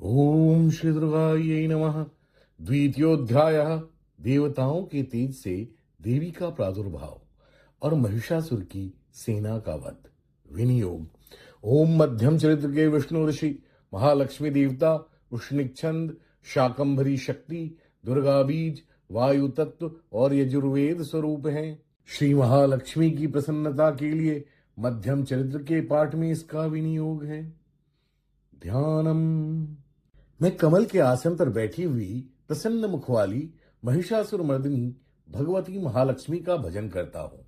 ओम श्री दुर्गायै नमः। द्वितीयोध्याय। देवताओं के तेज से देवी का प्रादुर्भाव और महिषासुर की सेना का वध। विनियोग। ओम मध्यम चरित्र के विष्णु ऋषि, महालक्ष्मी देवता, उष्णिक छंद, शाकंभरी शक्ति, दुर्गा बीज, वायु तत्व और यजुर्वेद स्वरूप हैं। श्री महालक्ष्मी की प्रसन्नता के लिए मध्यम चरित्र के पाठ में इसका विनियोग है। ध्यानम। मैं कमल के आसन पर बैठी हुई प्रसन्न मुख वाली महिषासुर मर्दिनी भगवती महालक्ष्मी का भजन करता हूँ,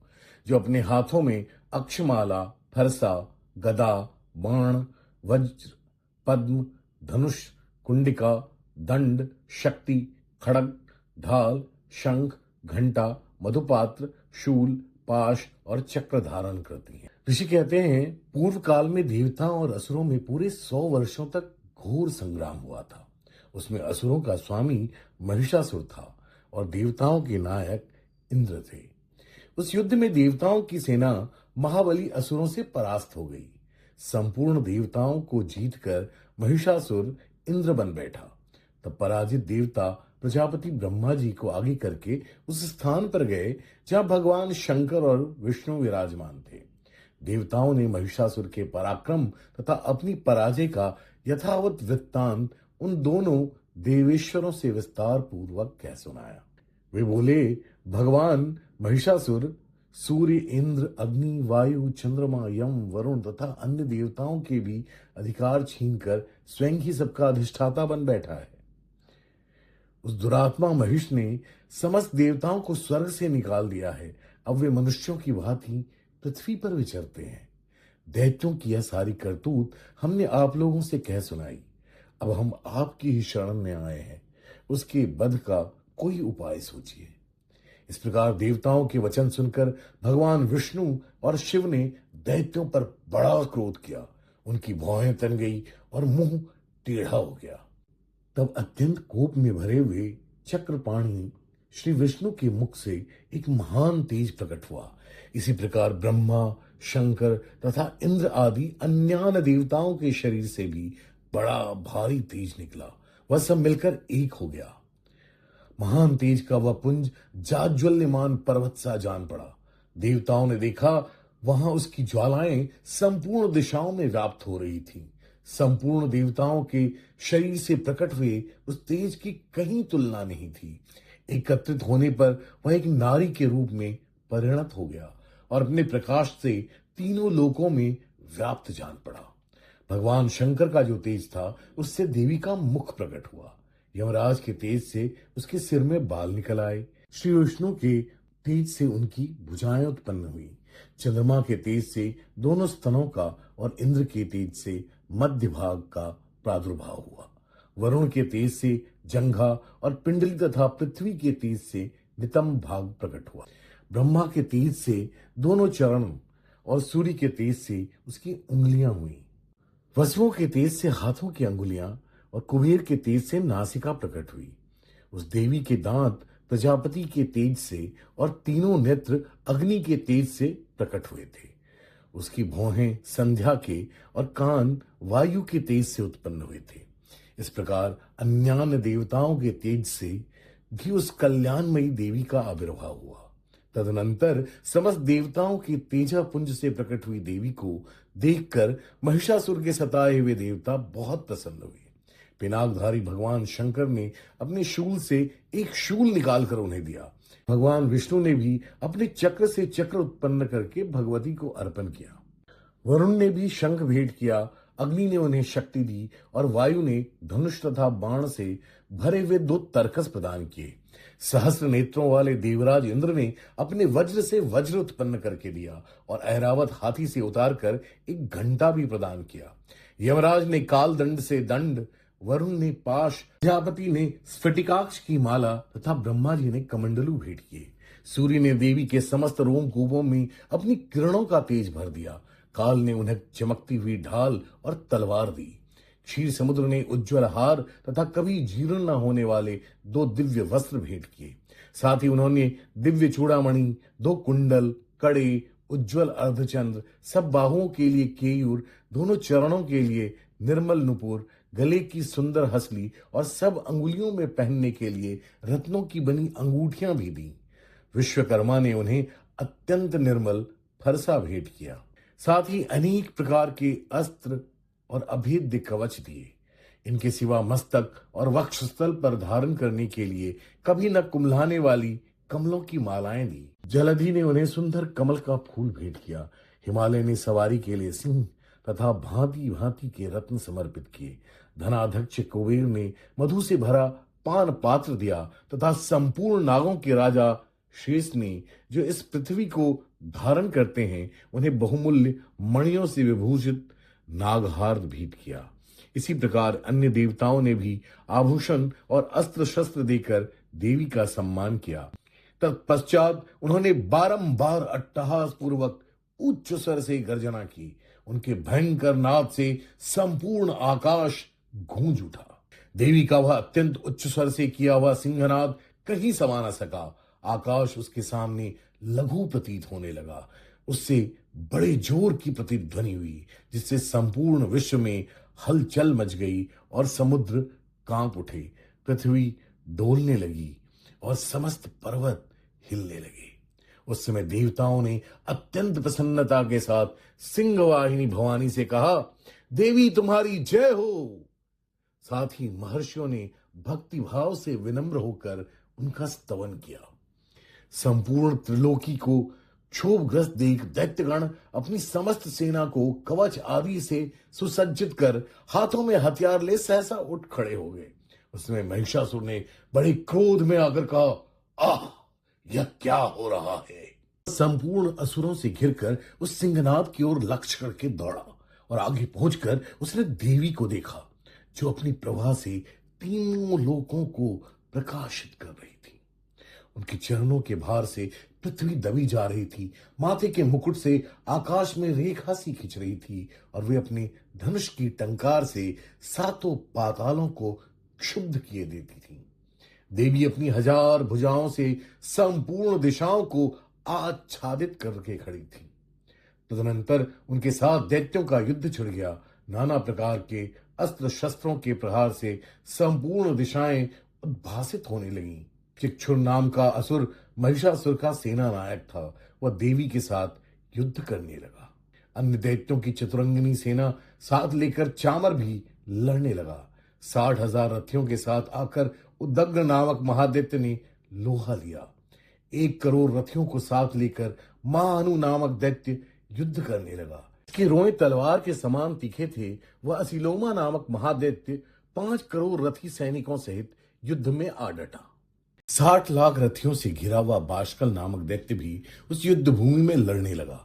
जो अपने हाथों में अक्षमाला, फरसा, गदा, बाण, वज्र, पद्म, धनुष, कुंडिका, दंड, शक्ति, खड़ग, ढाल, शंख, घंटा, मधुपात्र, शूल, पाश और चक्र धारण करती हैं। ऋषि कहते हैं, पूर्व काल में देवताओं और असुरों में पूरे 100 वर्षों तक घोर संग्राम हुआ था। उसमें असुरों का स्वामी महिषासुर था और देवताओं के नायक इंद्र थे। उस युद्ध में देवताओं की सेना महाबली असुरों से परास्त हो गई। संपूर्ण देवताओं को जीतकर महिषासुर इंद्र बन बैठा। तब पराजित देवता प्रजापति ब्रह्मा जी को आगे करके उस स्थान पर गए जहां भगवान शंकर और विष्णु विराजमान थे। देवताओं ने महिषासुर के पराक्रम तथा अपनी पराजय का यथावत वृत्तांत उन दोनों देवेश्वरों से विस्तार पूर्वक कह सुनाया। वे बोले, भगवान महिषासुर सूर्य, इंद्र, अग्नि, वायु, चंद्रमा, यम, वरुण तथा अन्य देवताओं के भी अधिकार छीनकर स्वयं ही सबका अधिष्ठाता बन बैठा है। उस दुरात्मा महिष ने समस्त देवताओं को स्वर्ग से निकाल दिया है। अब वे मनुष्यों की भांति पृथ्वी पर विचरते हैं। दैत्यों की यह सारी करतूत हमने आप लोगों से कह सुनाई। अब हम आपकी ही शरण में आए हैं। उसके वध का कोई उपाय सोचिए। इस प्रकार देवताओं के वचन सुनकर भगवान विष्णु और शिव ने दैत्यों पर बड़ा क्रोध किया। उनकी भौहें तन गई और मुंह टेढ़ा हो गया। तब अत्यंत कोप में भरे हुए चक्रपाणी श्री विष्णु के मुख से एक महान तेज प्रकट हुआ। इसी प्रकार ब्रह्मा, शंकर तथा इंद्र आदि अन्यान्य देवताओं के शरीर से भी बड़ा भारी तेज निकला। वह सब मिलकर एक हो गया। महान तेज का वह पुंज जाज्वल्यमान पर्वत सा जान पड़ा। देवताओं ने देखा, वहां उसकी ज्वालाएं संपूर्ण दिशाओं में व्याप्त हो रही थी। संपूर्ण देवताओं के शरीर से प्रकट हुए उस तेज की कहीं तुलना नहीं थी। एकत्रित होने पर वह एक नारी के रूप में परिणत हो गया और अपने प्रकाश से तीनों लोकों में व्याप्त जान पड़ा। भगवान शंकर का जो तेज था, उससे देवी का मुख प्रकट हुआ। यमराज के तेज से उसके सिर में बाल निकल आए। श्री विष्णु के तेज से उनकी भुजाएं उत्पन्न हुई। चंद्रमा के तेज से दोनों स्तनों का और इंद्र के तेज से मध्य भाग का प्रादुर्भाव हुआ। वरुण के तेज से जंघा और पिंडली तथा पृथ्वी के तेज से नितंब भाग प्रकट हुआ। ब्रह्मा के तेज से दोनों चरण और सूर्य के तेज से उसकी उंगलियां हुई। वसुओं के तेज से हाथों की अंगुलियां और कुबेर के तेज से नासिका प्रकट हुई। उस देवी के दांत प्रजापति के तेज से और तीनों नेत्र अग्नि के तेज से प्रकट हुए थे। उसकी भौहें संध्या के और कान वायु के तेज से उत्पन्न हुए थे। इस प्रकार अन्यान्य देवताओं के तेज से भी उस कल्याणमयी देवी का आविर्भाव हुआ। तदनंतर समस्त देवताओं के तेजा पुंज से प्रकट हुई देवी को देखकर महिषासुर के सताए हुए देवता बहुत प्रसन्न हुए। पिनाकधारी भगवान शंकर ने अपने शूल से एक शूल निकालकर उन्हें दिया। भगवान विष्णु ने भी अपने चक्र से चक्र उत्पन्न करके भगवती को अर्पण किया। वरुण ने भी शंख भेंट किया। अग्नि ने उन्हें शक्ति दी और वायु ने धनुष तथा बाण से भरे हुए 2 तरकस प्रदान किए। सहस्त्र नेत्रों वाले देवराज इंद्र ने अपने वज्र से वज्र उत्पन्न करके दिया और ऐरावत हाथी से उतारकर एक घंटा भी प्रदान किया। यमराज ने काल दंड से दंड, वरुण ने पाश, प्रजापति ने स्फटिकाक्ष की माला तथा ब्रह्मा जी ने कमंडलू भेंट किए। सूर्य ने देवी के समस्त रोमकूपों में अपनी किरणों का तेज भर दिया। काल ने उन्हें चमकती हुई ढाल और तलवार दी। क्षीर समुद्र ने उज्ज्वल हार तथा कभी जीर्ण न होने वाले 2 दिव्य वस्त्र भेंट किए। साथ ही उन्होंने दिव्य चूड़ामणि, 2 कुंडल, कड़े, उज्ज्वल अर्धचंद्र, सब बाहुओं के लिए केयूर, दोनों चरणों के लिए निर्मल नुपुर, गले की सुंदर हसली और सब अंगुलियों में पहनने के लिए रत्नों की बनी अंगूठियां भी दी। विश्वकर्मा ने उन्हें अत्यंत निर्मल फरसा भेंट किया। साथ ही अनेक प्रकार के अस्त्र और अभेद्य कवच दिए। इनके सिवा मस्तक और वक्षस्थल पर धारण करने के लिए कभी न कुम्हलाने वाली कमलों की मालाएं दी। जलधि ने उन्हें सुंदर कमल का फूल भेंट किया। हिमालय ने सवारी के लिए सिंह तथा भांति भांति के रत्न समर्पित किए। धनाध्यक्ष कुबेर ने मधु से भरा पान पात्र दिया तथा संपूर्ण नागों के राजा शेष ने, जो इस पृथ्वी को धारण करते हैं, उन्हें बहुमूल्य मणियों से विभूषित नागहार भेंट किया। इसी प्रकार अन्य देवताओं ने भी आभूषण और अस्त्र शस्त्र देकर देवी का सम्मान किया। तत्पश्चात उन्होंने बारंबार अट्टहास पूर्वक उच्च स्वर से गर्जना की। उनके भयंकर नाद से संपूर्ण आकाश गूंज उठा। देवी का वह अत्यंत उच्च स्वर से किया हुआ सिंहनाद कहीं समा न सका। आकाश उसके सामने लघु प्रतीत होने लगा। उससे बड़े जोर की प्रतिध्वनि हुई, जिससे संपूर्ण विश्व में हलचल मच गई और समुद्र कांप उठे। पृथ्वी डोलने लगी और समस्त पर्वत हिलने लगे। उस समय देवताओं ने अत्यंत प्रसन्नता के साथ सिंहवाहिनी भवानी से कहा, देवी तुम्हारी जय हो। साथ ही महर्षियों ने भक्ति भाव से विनम्र होकर उनका स्तवन किया। संपूर्ण त्रिलोकी को क्षोभग्रस्त देख दैत्यगण अपनी समस्त सेना को कवच आदि से सुसज्जित कर हाथों में हथियार ले सहसा उठ खड़े हो गए। उसमें महिषासुर ने बड़े क्रोध में आकर कहा, आह, यह क्या हो रहा है। संपूर्ण असुरों से घिरकर उस सिंहनाद की ओर लक्ष्य करके दौड़ा और आगे पहुंचकर उसने देवी को देखा, जो अपनी प्रभा से तीनों लोकों को प्रकाशित कर रही थी। उनके चरणों के भार से पृथ्वी दबी जा रही थी। माथे के मुकुट से आकाश में रेखा सी खिंच रही थी और वे अपने धनुष की टंकार से सातों पातालों को क्षुब्ध किए देती थी। देवी अपनी 1000 भुजाओं से संपूर्ण दिशाओं को आच्छादित करके खड़ी थी। तदनंतर उनके साथ दैत्यों का युद्ध छिड़ गया। नाना प्रकार के अस्त्र शस्त्रों के प्रहार से संपूर्ण दिशाएं उद्भासित होने लगीं। चिक्षुर नाम का असुर महिषासुर का सेना नायक था। वह देवी के साथ युद्ध करने लगा। अन्य दैत्यों की चतुरंगिनी सेना साथ लेकर चामर भी लड़ने लगा। 60,000 रथियों के साथ आकर उदग्र नामक महादैत्य ने लोहा लिया। 1 करोड़ रथियों को साथ लेकर महाअनु नामक दैत्य युद्ध करने लगा। इसके रोए तलवार के समान तीखे थे। वह असिलोमा नामक महादैत्य 5 करोड़ रथी सैनिकों सहित युद्ध में आ डटा। 60 लाख रथियों से घिरा हुआ बाष्कल नामक दैत्य भी उस युद्ध भूमि में लड़ने लगा।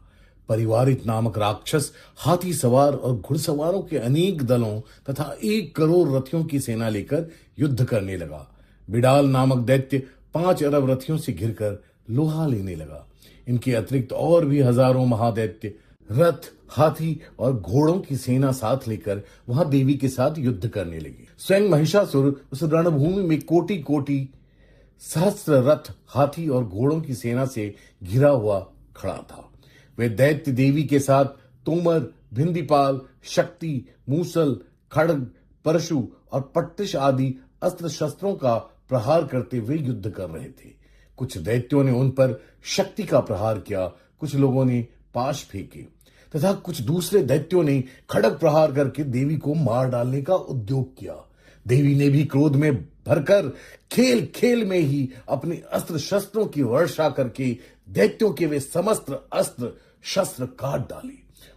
परिवारित नामक राक्षस हाथी सवार और घुड़सवारों के अनेक दलों तथा 1 करोड़ रथियों की सेना लेकर युद्ध करने लगा। बिडाल नामक दैत्य 5 अरब रथियों से घिरकर लोहा लेने लगा। इनके अतिरिक्त और भी हजारों महादैत्य रथ, हाथी और घोड़ों की सेना साथ लेकर वहां देवी के साथ युद्ध करने लगे। स्वयं महिषासुर उस रणभूमि में कोटि कोटि सहस्त्र रथ, हाथी और घोड़ों की सेना से घिरा हुआ खड़ा था। वे दैत्य देवी के साथ तोमर, भिंदीपाल, शक्ति, मूसल, खड्ग, परशु और पट्टिश आदि अस्त्र शस्त्रों का प्रहार करते हुए युद्ध कर रहे थे। कुछ दैत्यों ने उन पर शक्ति का प्रहार किया, कुछ लोगों ने पाश फेंके तथा कुछ दूसरे दैत्यों ने खड्ग प्रहार करके देवी को मार डालने का उद्योग किया। देवी ने भी क्रोध में भरकर खेल खेल में ही अपने अस्त्र शस्त्रों की वर्षा करके दैत्यों के वे समस्त अस्त्र शस्त्र काट डाले।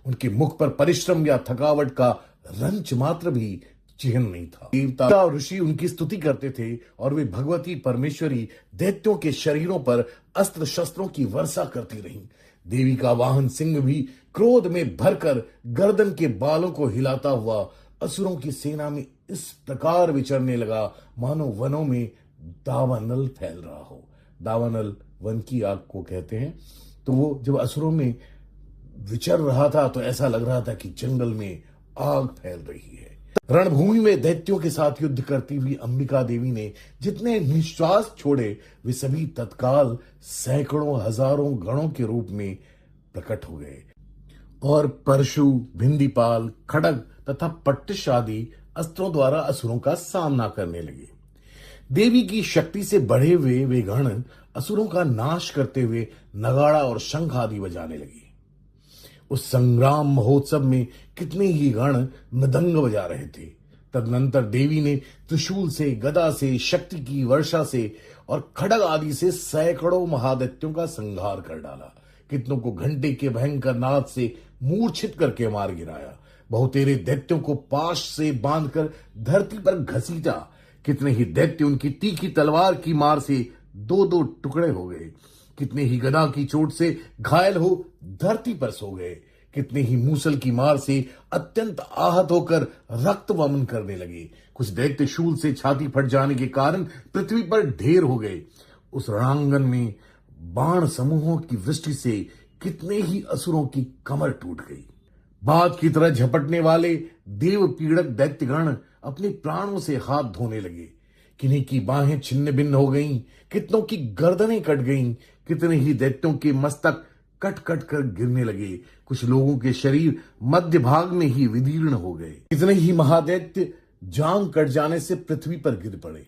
उनके मुख पर परिश्रम या थकावट का रंच मात्र भी चिन्ह नहीं था। देवता और ऋषि उनकी स्तुति करते थे और वे भगवती परमेश्वरी दैत्यों के शरीरों पर अस्त्र शस्त्रों की वर्षा करती रहीं। देवी का वाहन सिंह भी क्रोध में भरकर गर्दन के बालों को हिलाता हुआ असुरों की सेना में इस प्रकार विचरने लगा, मानो वनों में दावानल फैल रहा हो। दावानल वन की आग को कहते हैं। तो वो जब असुरों में विचर रहा था तो ऐसा लग रहा था कि जंगल में आग फैल रही है। रणभूमि में दैत्यों के साथ युद्ध करती हुई अंबिका देवी ने जितने निश्वास छोड़े वे सभी तत्काल सैकड़ों हजारों गणों के रूप में प्रकट हो गए और परशु, भिंदीपाल, खड्ग तथा पट्टिश आदि अस्त्रों द्वारा असुरों का सामना करने लगे। देवी की शक्ति से बढ़े हुए वे गण असुरों का नाश करते हुए नगाड़ा और शंख आदि बजाने लगे। उस संग्राम महोत्सव में कितने ही गण मृदंग बजा रहे थे। तदनंतर देवी ने त्रिशूल से, गदा से, शक्ति की वर्षा से और खड्ग आदि से सैकड़ों महादैत्यों का संहार कर डाला। कितनों को घंटे के भयंकर नाद से मूर्छित करके मार गिराया। बहुतेरे दैत्यों को पाश से बांधकर धरती पर घसीटा। कितने ही दैत्य उनकी तीखी तलवार की मार से दो दो टुकड़े हो गए। कितने ही गदा की चोट से घायल हो धरती पर सो गए। कितने ही मूसल की मार से अत्यंत आहत होकर रक्त वमन करने लगे। कुछ दैत्य शूल से छाती फट जाने के कारण पृथ्वी पर ढेर हो गए। उस रणांगन में बाण समूहों की वृष्टि से कितने ही असुरों की कमर टूट गई। बाज की तरह झपटने वाले देव पीड़क दैत्यगण अपने प्राणों से हाथ धोने लगे। किन्हीं की बाहें छिन्न भिन्न हो गईं, कितनों की गर्दनें कट गईं, कितने ही दैत्यों के मस्तक कट कट कर गिरने लगे। कुछ लोगों के शरीर मध्य भाग में ही विदीर्ण हो गए। कितने ही महादैत्य जांग कट जाने से पृथ्वी पर गिर पड़े।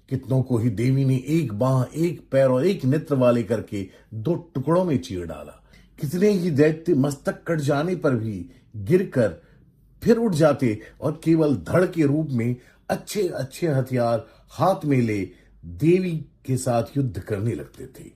कितनों को ही देवी ने एक बाह, एक पैर और एक नेत्र वाले करके दो टुकड़ों में चीर डाला। कितने ही दैत्य मस्तक कट जाने पर भी गिरकर फिर उठ जाते और केवल धड़ के रूप में अच्छे अच्छे हथियार हाथ में ले देवी के साथ युद्ध करने लगते थे।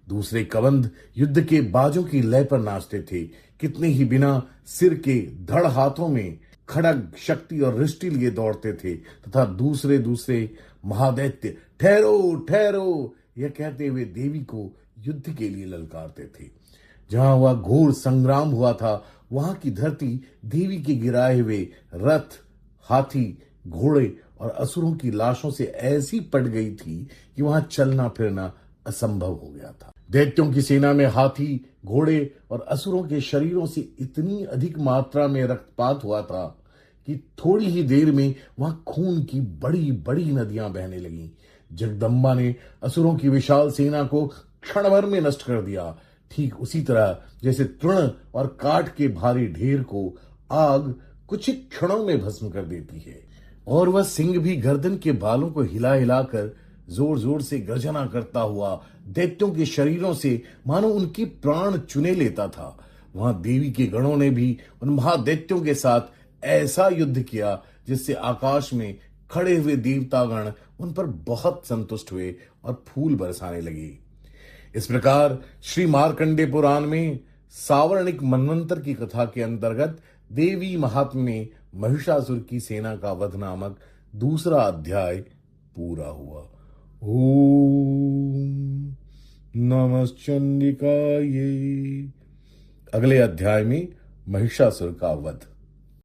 दूसरे कबंध युद्ध के बाजों की लय पर नाचते थे। कितने ही बिना सिर के धड़ हाथों में खड़ग, शक्ति और रिष्टि लिए दौड़ते थे तथा दूसरे दूसरे महादैत्य ठहरो ठहरो यह कहते हुए देवी को युद्ध के लिए ललकारते थे। जहां वह घोर संग्राम हुआ था वहां की धरती देवी के गिराए हुए रथ, हाथी, घोड़े और असुरों की लाशों से ऐसी पट गई थी कि वहां चलना फिरना असंभव हो गया था। दैत्यों की सेना में हाथी, घोड़े और असुरों के शरीरों से इतनी अधिक मात्रा में रक्तपात हुआ था कि थोड़ी ही देर में वहां खून की बड़ी बड़ी नदियां बहने लगीं। जगदम्बा ने असुरों की विशाल सेना को क्षण भर में नष्ट कर दिया। ठीक उसी तरह जैसे तृण और काठ के भारी ढेर को आग कुछ ही क्षणों में भस्म कर देती है। और वह सिंह भी गर्दन के बालों को हिला हिलाकर जोर जोर से गर्जना करता हुआ दैत्यों के शरीरों से मानो उनकी प्राण चुने लेता था। वहां देवी के गणों ने भी उन महादैत्यों के साथ ऐसा युद्ध किया जिससे आकाश में खड़े हुए देवतागण उन पर बहुत संतुष्ट हुए और फूल बरसाने लगे। इस प्रकार श्री मार्कंडे पुराण में सावर्णिक मनवंतर की कथा के अंतर्गत देवी महात्म्य में महिषासुर की सेना का वध नामक दूसरा अध्याय पूरा हुआ। ओम नमः चंडिकाये। अगले अध्याय में महिषासुर का वध।